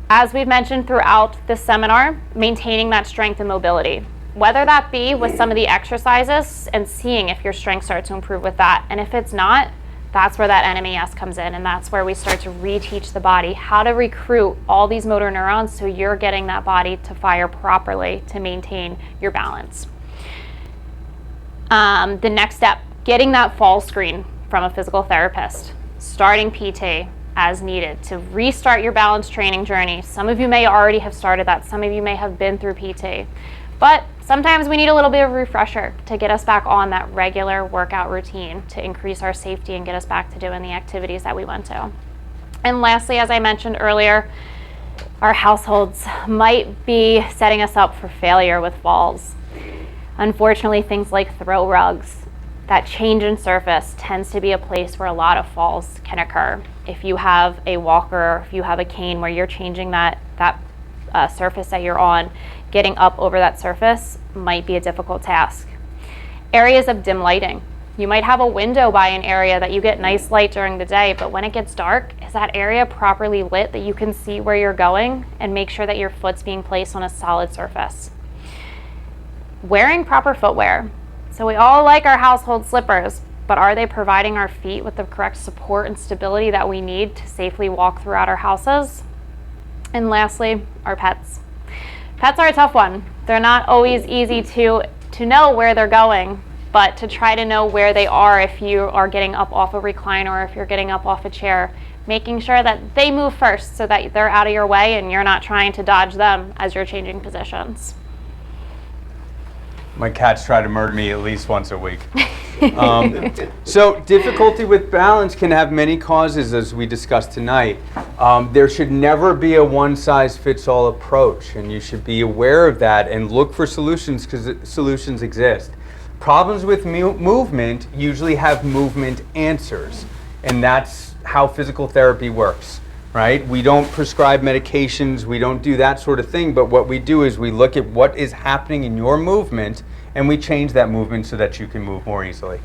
As we've mentioned throughout this seminar, maintaining that strength and mobility, whether that be with some of the exercises and seeing if your strength starts to improve with that. And if it's not, that's where that NMES comes in, and that's where we start to reteach the body how to recruit all these motor neurons so you're getting that body to fire properly to maintain your balance. The next step, getting that fall screen from a physical therapist, starting PT as needed to restart your balance training journey. Some of you may already have started that, some of you may have been through PT, but sometimes we need a little bit of a refresher to get us back on that regular workout routine to increase our safety and get us back to doing the activities that we went to. And lastly, as I mentioned earlier, our households might be setting us up for failure with falls. Unfortunately, things like throw rugs, that change in surface tends to be a place where a lot of falls can occur. If you have a walker, if you have a cane where you're changing that surface that you're on, getting up over that surface might be a difficult task. Areas of dim lighting. You might have a window by an area that you get nice light during the day, but when it gets dark, is that area properly lit that you can see where you're going and make sure that your foot's being placed on a solid surface? Wearing proper footwear. So we all like our household slippers, but are they providing our feet with the correct support and stability that we need to safely walk throughout our houses? And lastly, our pets. Pets are a tough one. They're not always easy to know where they're going, but to try to know where they are if you are getting up off a recliner or if you're getting up off a chair, making sure that they move first so that they're out of your way and you're not trying to dodge them as you're changing positions. My cats try to murder me at least once a week. So difficulty with balance can have many causes, as we discussed tonight. There should never be a one-size-fits-all approach, and you should be aware of that and look for solutions because solutions exist. Problems with movement usually have movement answers, and that's how physical therapy works, right? We don't prescribe medications, we don't do that sort of thing, but what we do is we look at what is happening in your movement and we change that movement so that you can move more easily.